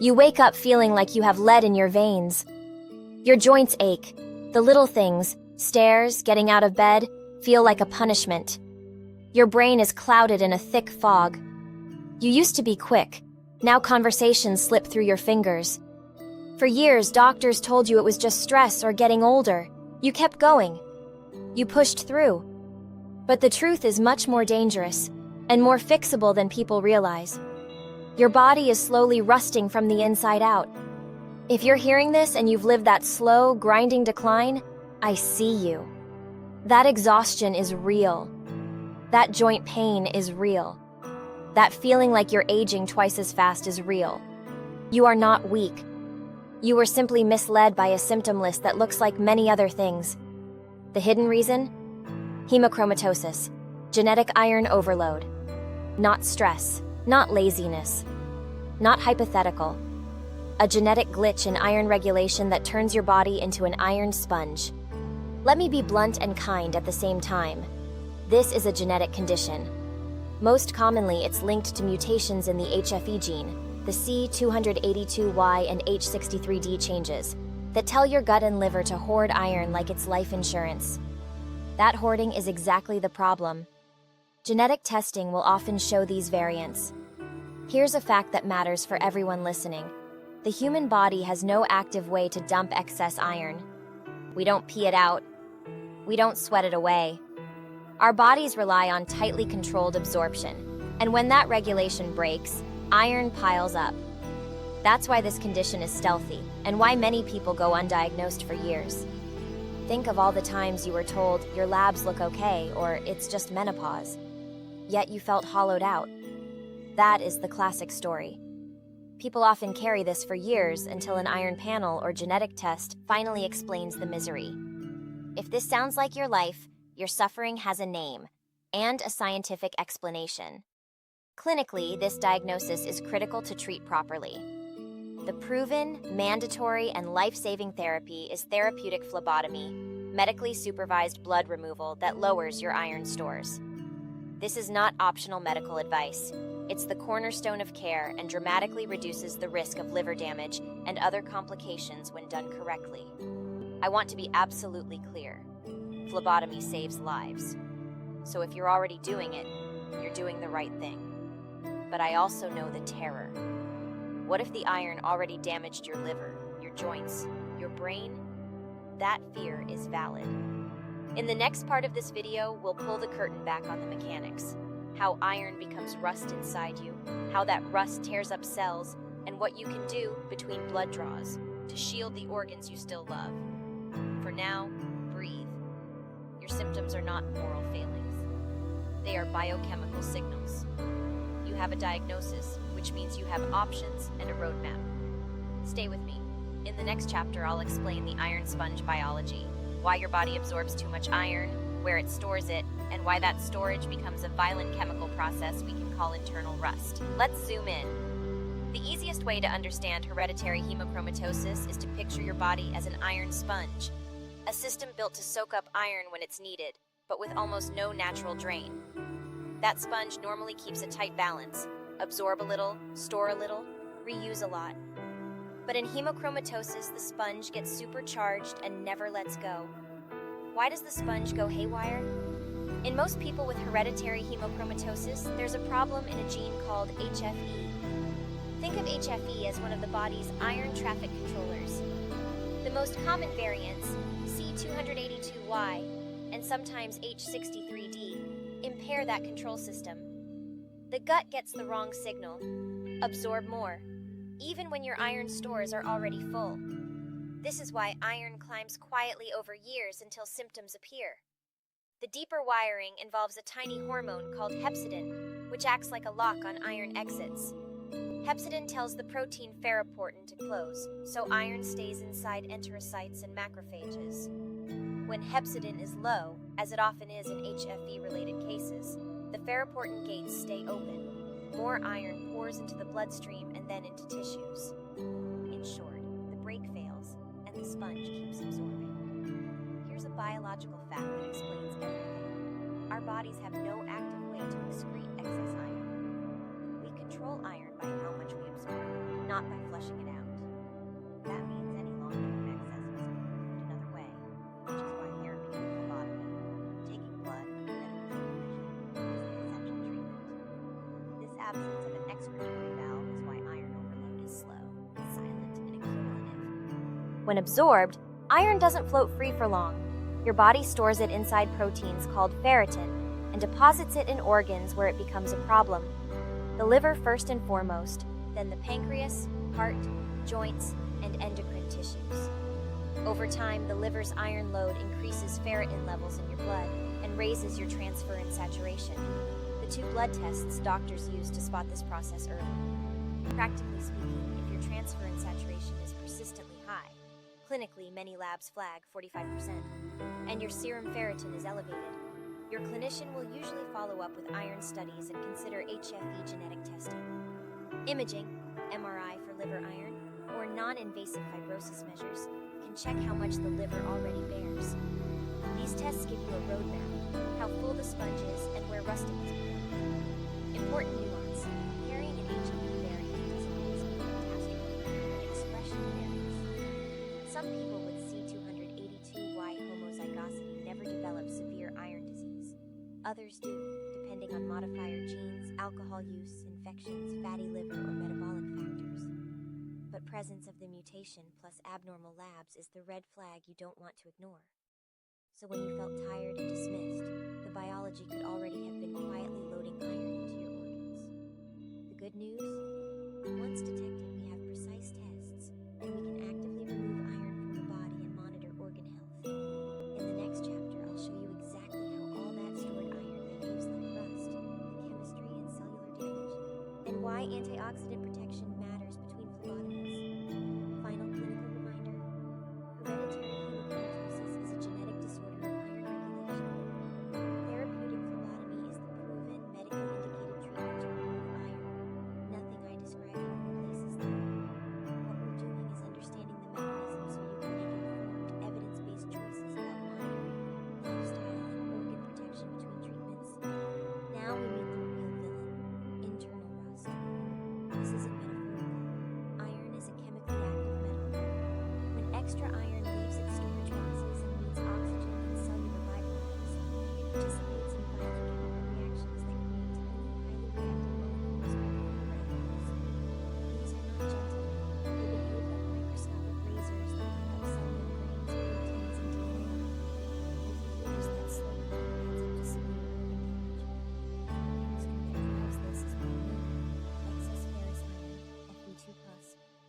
You wake up feeling like you have lead in your veins. Your joints ache. The little things, stairs, getting out of bed, feel like a punishment. Your brain is clouded in a thick fog. You used to be quick. Now conversations slip through your fingers. For years, doctors told you it was just stress or getting older. You kept going. You pushed through. But the truth is much more dangerous and more fixable than people realize. Your body is slowly rusting from the inside out. If you're hearing this and you've lived that slow, grinding decline, I see you. That exhaustion is real. That joint pain is real. That feeling like you're aging twice as fast is real. You are not weak. You were simply misled by a symptom list that looks like many other things. The hidden reason? Hemochromatosis, genetic iron overload. Not stress, not laziness, not hypothetical. A genetic glitch in iron regulation that turns your body into an iron sponge. Let me be blunt and kind at the same time. This is a genetic condition. Most commonly, it's linked to mutations in the HFE gene, the C282Y and H63D changes, that tell your gut and liver to hoard iron like it's life insurance. That hoarding is exactly the problem. Genetic testing will often show these variants. Here's a fact that matters for everyone listening. The human body has no active way to dump excess iron. We don't pee it out. We don't sweat it away. Our bodies rely on tightly controlled absorption, and when that regulation breaks, iron piles up. That's why this condition is stealthy, and why many people go undiagnosed for years. Think of all the times you were told your labs look okay or it's just menopause, yet you felt hollowed out. That is the classic story. People often carry this for years until an iron panel or genetic test finally explains the misery. If this sounds like your life, your suffering has a name and a scientific explanation. Clinically, this diagnosis is critical to treat properly. The proven, mandatory, and life-saving therapy is therapeutic phlebotomy, medically supervised blood removal that lowers your iron stores. This is not optional medical advice. It's the cornerstone of care and dramatically reduces the risk of liver damage and other complications when done correctly. I want to be absolutely clear. Phlebotomy saves lives. So if you're already doing it, you're doing the right thing. But I also know the terror. What if the iron already damaged your liver, your joints, your brain? That fear is valid. In the next part of this video, we'll pull the curtain back on the mechanics. How iron becomes rust inside you, how that rust tears up cells, and what you can do between blood draws to shield the organs you still love. For now, breathe. Your symptoms are not moral failings. They are biochemical signals. You have a diagnosis, which means you have options and a roadmap. Stay with me. In the next chapter, I'll explain the iron sponge biology, why your body absorbs too much iron, where it stores it, and why that storage becomes a violent chemical process we can call internal rust. Let's zoom in. The easiest way to understand hereditary hemochromatosis is to picture your body as an iron sponge, a system built to soak up iron when it's needed, but with almost no natural drain. That sponge normally keeps a tight balance, absorb a little, store a little, reuse a lot. But in hemochromatosis, the sponge gets supercharged and never lets go. Why does the sponge go haywire? In most people with hereditary hemochromatosis, there's a problem in a gene called HFE. Think of HFE as one of the body's iron traffic controllers. The most common variants, C282Y and sometimes H63D, impair that control system. The gut gets the wrong signal. Absorb more, even when your iron stores are already full. This is why iron climbs quietly over years until symptoms appear. The deeper wiring involves a tiny hormone called hepcidin, which acts like a lock on iron exits. Hepcidin tells the protein ferritin to close, so iron stays inside enterocytes and macrophages. When hepcidin is low, as it often is in HFE-related cases, the ferritin gates stay open. More iron pours into the bloodstream and then into tissues. In short, the brake fails, and the sponge keeps absorbing. Here's a biological fact that explains everything. Our bodies have no active way to excrete excess iron. We control iron by how much we absorb, not by flushing it out. That means any long-term excess must be removed another way, which is why therapy and phlebotomy, taking blood under medical supervision, is the essential treatment. This absence of an excretory valve is why iron overload is slow, silent, and accumulative. When absorbed, iron doesn't float free for long. Your body stores it inside proteins called ferritin and deposits it in organs where it becomes a problem. The liver first and foremost, then the pancreas, heart, joints, and endocrine tissues. Over time, the liver's iron load increases ferritin levels in your blood and raises your transferrin saturation, the two blood tests doctors use to spot this process early. Practically speaking, if your transferrin saturation is persistently high, clinically many labs flag 45%, and your serum ferritin is elevated, your clinician will usually follow up with iron studies and consider HFE genetic testing. Imaging, MRI for liver iron, or non-invasive fibrosis measures can check how much the liver already bears. These tests give you a roadmap, how full the sponge is and where rusting has begun. Important nuance, carrying an HFE variant doesn't always mean catastrophe, and expression varies. Some people with C282Y homozygosity never develop severe iron disease. Others do, depending on modifier genes, alcohol use, infections, fatty liver, or metabolic factors. But presence of the mutation plus abnormal labs is the red flag you don't want to ignore. So when you felt tired and dismissed, the biology could already have been quietly loading iron into your organs. The good news? Once detected, we have precise tests, and we can actively remove iron from the body and monitor organ health. In the next chapter, I'll show you exactly how all that stored iron behaves like rust, the chemistry and cellular damage, and why antioxidant protection matters between phlebotomies. Final clinical reminder: hereditary hemochromatosis is a genetic disorder of iron regulation. Therapeutic phlebotomy is the proven, medically indicated treatment to remove iron. Nothing I describe here replaces them. What we're doing is understanding the mechanism so you can make informed, evidence-based choices about monitoring, lifestyle, and organ protection between treatments. Now we meet the real villain, internal rust. This isn't metaphorical. Iron is a chemically active metal. When extra iron leaves its storage boxes and meets oxygen and cellular byproducts, it participates in violent chemical reactions that create tiny, highly reactive molecules called radicals. These are not gentle. They behave like microscopic razors that cut up cell membranes, proteins, and DNA. Over years, that slowly adds up to severe organ damage. The chemistry that drives this is well known. Excess ferrous iron, Fe2+,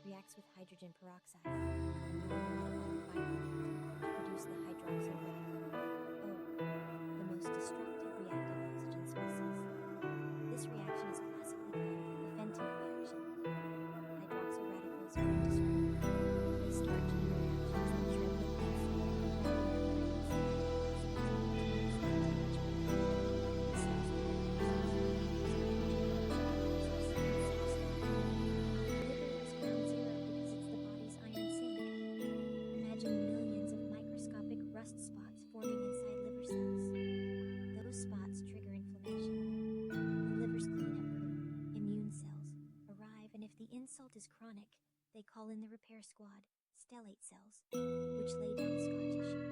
reacts with hydrogen peroxide, a normal metabolic byproduct, to produce the hydroxyl-radical, the most destructive reactive oxygen species. This reaction is classically called the Ferritin reaction. Hydroxyl-radicals are indestructible. They start chain reactions that shred lipids, fatty membranes, oxidative proteins, and temperature. The cells Imagine millions of microscopic rust spots forming inside liver cells. Those spots trigger inflammation. The liver's cleanup crew, immune cells, arrive, and if the insult is chronic, they call in the repair squad, stellate cells, which lay down scar tissue.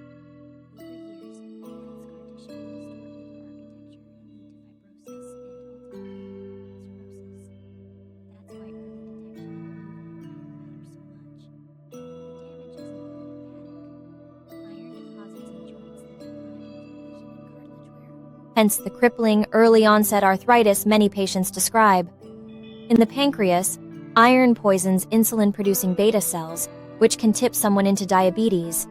Over years, that scar tissue can distort liver architecture and lead to fibrosis and ultimately cirrhosis. That's why early detection and removal of iron matters so much. The damage isn't lymphatic. Iron deposits in joints lead to chronic inflammation and cartilage wear. Hence the crippling, early-onset arthritis many patients describe. In the pancreas, iron poisons insulin-producing beta cells, which can tip someone into diabetes.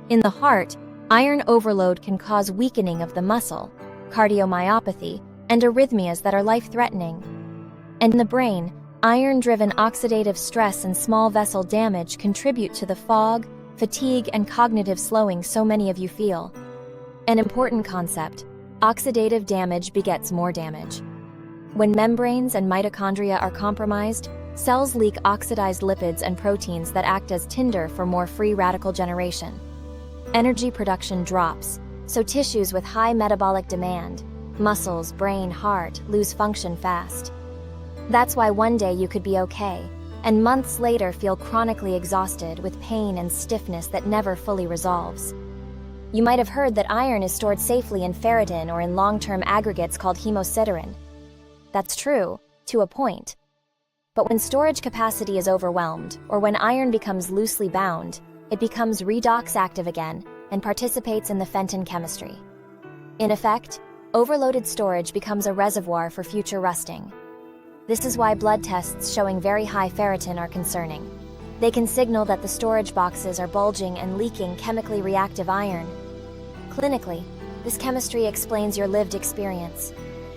In the heart, iron overload can cause weakening of the muscle, cardiomyopathy, and arrhythmias that are life-threatening. And in the brain, iron-driven oxidative stress and small vessel damage contribute to the fog, fatigue, and cognitive slowing so many of you feel. An important concept: oxidative damage begets more damage. When membranes and mitochondria are compromised, cells leak oxidized lipids and proteins that act as tinder for more free radical generation. Energy production drops, so tissues with high metabolic demand, muscles, brain, heart, lose function fast. That's why one day you could be okay, and months later feel chronically exhausted with pain and stiffness that never fully resolves. You might have heard that iron is stored safely in ferritin or in long-term aggregates called hemochromatosis. That's true, to a point. But when storage capacity is overwhelmed, or when iron becomes loosely bound, it becomes redox active again and participates in the Ferritin chemistry. In effect, overloaded storage becomes a reservoir for future rusting. This is why blood tests showing very high ferritin are concerning. They can signal that the storage boxes are bulging and leaking chemically reactive iron. Clinically, this chemistry explains your lived experience: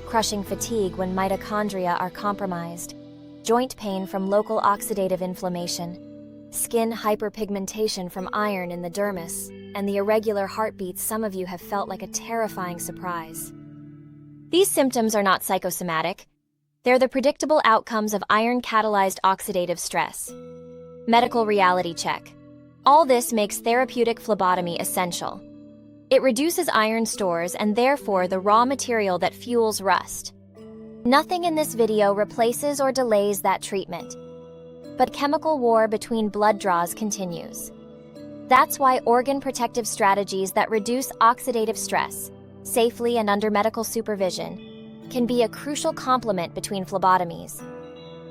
crushing fatigue when mitochondria are compromised, joint pain from local oxidative inflammation, skin hyperpigmentation from iron in the dermis, and the irregular heartbeats some of you have felt like a terrifying surprise. These symptoms are not psychosomatic. They're the predictable outcomes of iron-catalyzed oxidative stress. Medical reality check. All this makes therapeutic phlebotomy essential. It reduces iron stores and therefore the raw material that fuels rust. Nothing in this video replaces or delays that treatment. But chemical war between blood draws continues. That's why organ protective strategies that reduce oxidative stress, safely and under medical supervision, can be a crucial complement between phlebotomies.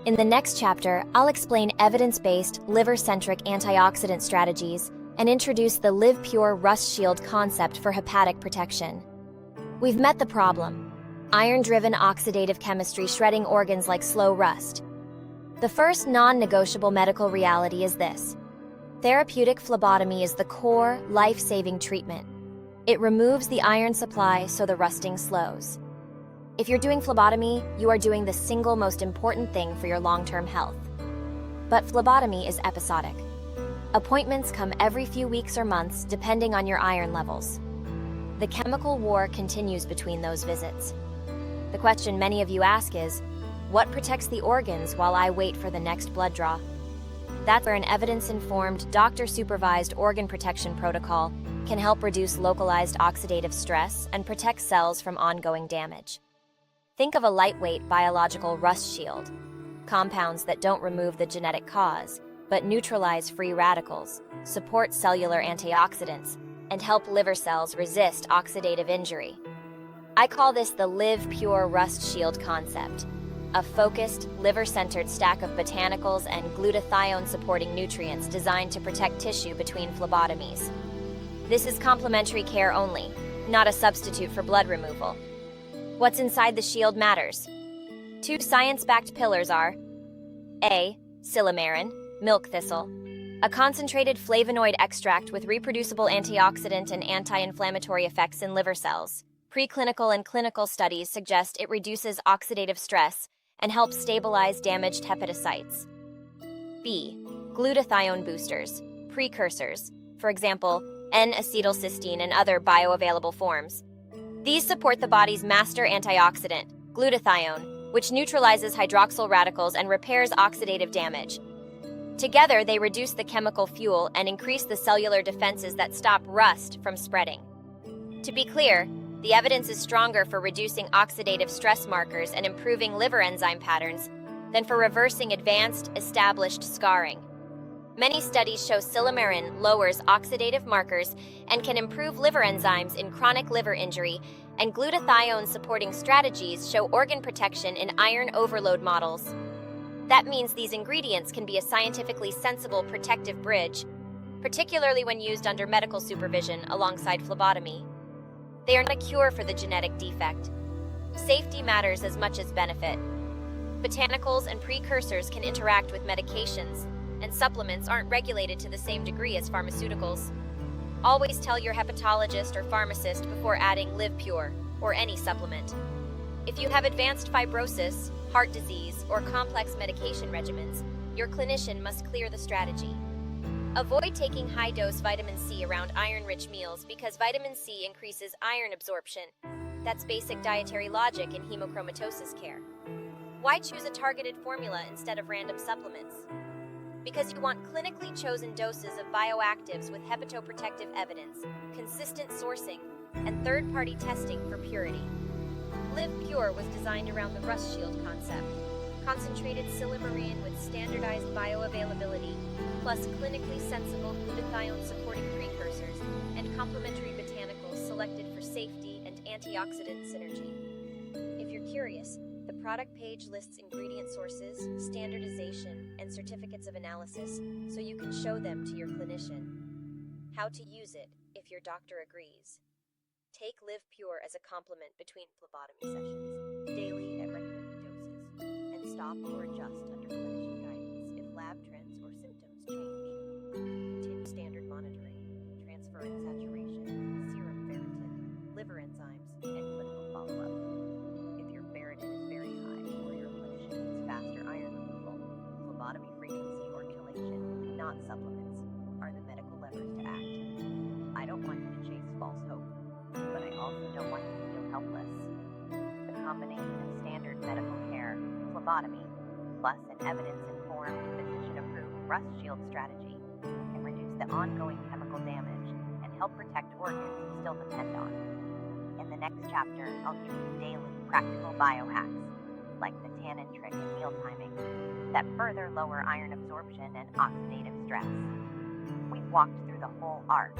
In the next chapter, I'll explain evidence-based, liver-centric antioxidant strategies and introduce the LivPure rust shield concept for hepatic protection. We've met the problem: iron-driven oxidative chemistry shredding organs like slow rust. The first non-negotiable medical reality is this: therapeutic phlebotomy is the core, life-saving treatment. It removes the iron supply so the rusting slows. If you're doing phlebotomy, you are doing the single most important thing for your long-term health. But phlebotomy is episodic. Appointments come every few weeks or months, depending on your iron levels. The chemical war continues between those visits. The question many of you ask is, what protects the organs while I wait for the next blood draw? That's where an evidence-informed, doctor-supervised organ protection protocol can help reduce localized oxidative stress and protect cells from ongoing damage. Think of a lightweight biological rust shield, compounds that don't remove the genetic cause, but neutralize free radicals, support cellular antioxidants, and help liver cells resist oxidative injury. I call this the LivPure rust shield concept, a focused, liver-centered stack of botanicals and glutathione-supporting nutrients designed to protect tissue between phlebotomies. This is complementary care only, not a substitute for blood removal. What's inside the shield matters. Two science-backed pillars are A. Silymarin, milk thistle, a concentrated flavonoid extract with reproducible antioxidant and anti-inflammatory effects in liver cells. Preclinical and clinical studies suggest it reduces oxidative stress and helps stabilize damaged hepatocytes. B. Glutathione boosters, precursors, for example, N-acetylcysteine and other bioavailable forms. These support the body's master antioxidant, glutathione, which neutralizes hydroxyl radicals and repairs oxidative damage. Together, they reduce the chemical fuel and increase the cellular defenses that stop rust from spreading. To be clear, the evidence is stronger for reducing oxidative stress markers and improving liver enzyme patterns than for reversing advanced, established scarring. Many studies show Silymarin lowers oxidative markers and can improve liver enzymes in chronic liver injury, and glutathione-supporting strategies show organ protection in iron overload models. That means these ingredients can be a scientifically sensible protective bridge, particularly when used under medical supervision alongside phlebotomy. They are not a cure for the genetic defect. Safety matters as much as benefit. Botanicals and precursors can interact with medications, and supplements aren't regulated to the same degree as pharmaceuticals. Always tell your hepatologist or pharmacist before adding LivPure or any supplement. If you have advanced fibrosis, heart disease, or complex medication regimens, your clinician must clear the strategy. Avoid taking high-dose vitamin C around iron-rich meals because vitamin C increases iron absorption. That's basic dietary logic in hemochromatosis care. Why choose a targeted formula instead of random supplements? Because you want clinically chosen doses of bioactives with hepatoprotective evidence, consistent sourcing, and third-party testing for purity. LivPure was designed around the rust shield concept, Concentrated Silymarin with standardized bioavailability, plus clinically sensible glutathione-supporting precursors and complementary botanicals selected for safety and antioxidant synergy. If you're curious, the product page lists ingredient sources, standardization, and certificates of analysis, so you can show them to your clinician. How to use it if your doctor agrees. Take LivPure as a complement between phlebotomy sessions, daily at recommended doses, and stop or adjust under clinician guidance if lab trends or symptoms change. Continue standard monitoring, transfer and saturation, serum ferritin, liver enzymes, and clinical follow-up. If your ferritin is very high or your clinician needs faster iron removal, phlebotomy frequency or chelation, not supplements, are the medical levers to act. I don't want you to chase false hope, but I also don't want you to feel helpless. The combination of standard medical care, phlebotomy, plus an evidence-informed, physician-approved rust shield strategy can reduce the ongoing chemical damage and help protect organs you still depend on. In the next chapter, I'll give you daily practical biohacks, like the Tannin trick and meal timing, that further lower iron absorption and oxidative stress. We've walked through the whole arc,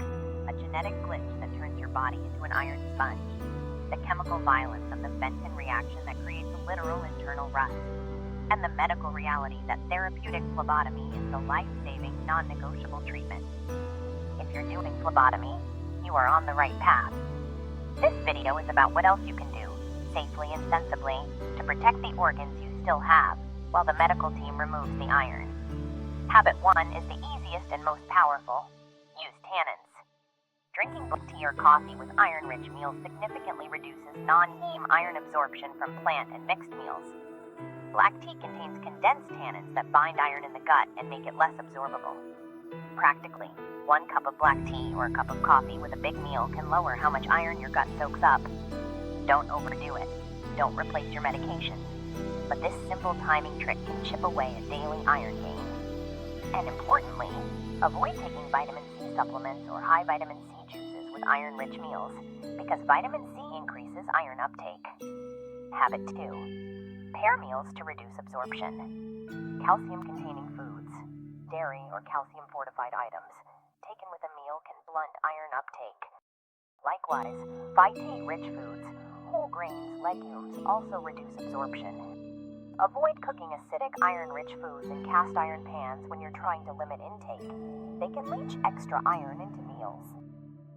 a genetic glitch that turns your body into an iron sponge, the chemical violence of the Ferritin reaction that creates a literal internal rust, and the medical reality that therapeutic phlebotomy is the life-saving, non-negotiable treatment. If you're doing phlebotomy, you are on the right path. This video is about what else you can do, safely and sensibly, to protect the organs you still have, while the medical team removes the iron. Habit 1 is the easiest and most powerful. Use tannins. Drinking black tea or coffee with iron-rich meals significantly reduces non-heme iron absorption from plant and mixed meals. Black tea contains condensed tannins that bind iron in the gut and make it less absorbable. Practically, 1 cup of black tea or a cup of coffee with a big meal can lower how much iron your gut soaks up. Don't overdo it. Don't replace your medications. But this simple timing trick can chip away at daily iron gain. And importantly, avoid taking vitamin C supplements or high vitamin C juices with iron-rich meals, because vitamin C increases iron uptake. Habit 2. Pair meals to reduce absorption. Calcium-containing foods, dairy or calcium-fortified items, taken with a meal can blunt iron uptake. Likewise, phytate-rich foods, whole grains, legumes also reduce absorption. Avoid cooking acidic, iron-rich foods in cast iron pans when you're trying to limit intake. They can leach extra iron into meals.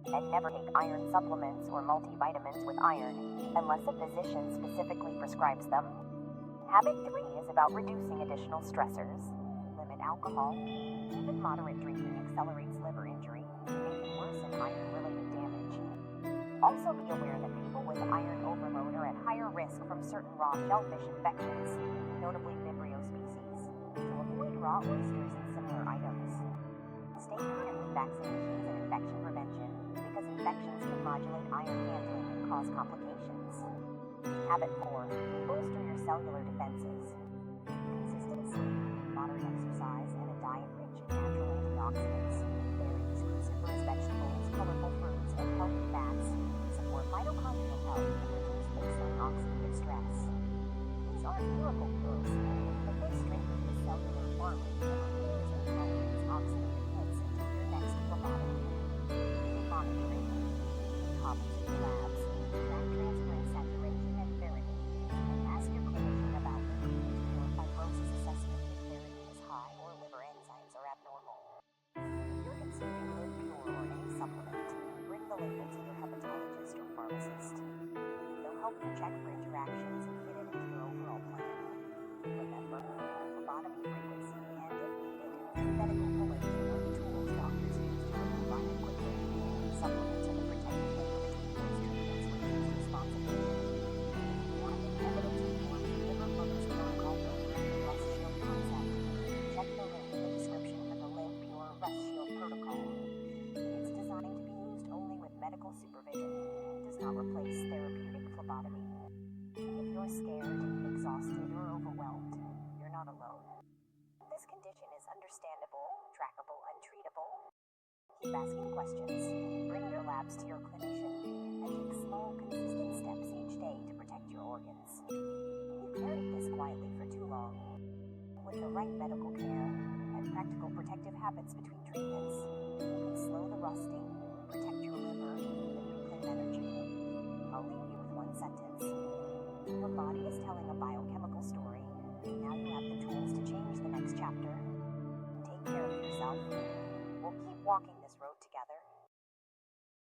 And never take iron supplements or multivitamins with iron unless a physician specifically prescribes them. Habit 3 is about reducing additional stressors. Limit alcohol. Even moderate drinking accelerates liver injury and can worsen iron-related damage. Also be aware that people with iron overload are at higher risk from certain raw shellfish infections, notably Vibrio species, so avoid raw oysters and similar items. Stay current with vaccinations and infection prevention, because infections can modulate iron handling and cause complications. Habit 4. Bolster your cellular defenses. Consistent sleep, moderate exercise, and a diet rich in natural antioxidants, berries, cruciferous vegetables, colorful fruits, and healthy fats support mitochondrial health and reduce baseline oxidative stress. These aren't miracle pills, but they strengthen the cellular armor that repairs and tolerates oxidative hits until your next phlebotomy. Keep monitoring. Copies of your labs, track transfer and saturation and ferritin, and ask your clinician about your fibrosis assessment if ferritin is high or liver enzymes are abnormal. If you're considering LivPure or any supplement, bring the label to your hepatologist or pharmacist. They'll help you check for interactions and fit it into your overall plan. Remember, phlebotomy frequency and, if needed, medical collation are the tools doctors use to remove iron quickly. Supplements are the protective layer between those treatments when used responsibly. If you want an evidence-informed liver-focused protocol built around the rust shield concept, check the link in the description for the LivPure Rust Shield Protocol. It's designed to be used only with medical supervision and does not replace therapeutic phlebotomy. If you're scared, exhausted, or overwhelmed, you're not alone. This condition is understandable, trackable, and treatable. Keep asking questions, bring your labs to your clinician, and take small, consistent steps each day to protect your organs. If you've carried this quietly for too long, with the right medical care and practical protective habits between treatments, you can slow the rusting, protect your liver, and reclaim energy. I'll leave you with one sentence. Your body is telling a biochemical story, and now you have the tools to change the next chapter. Take care of yourself. We'll keep walking this road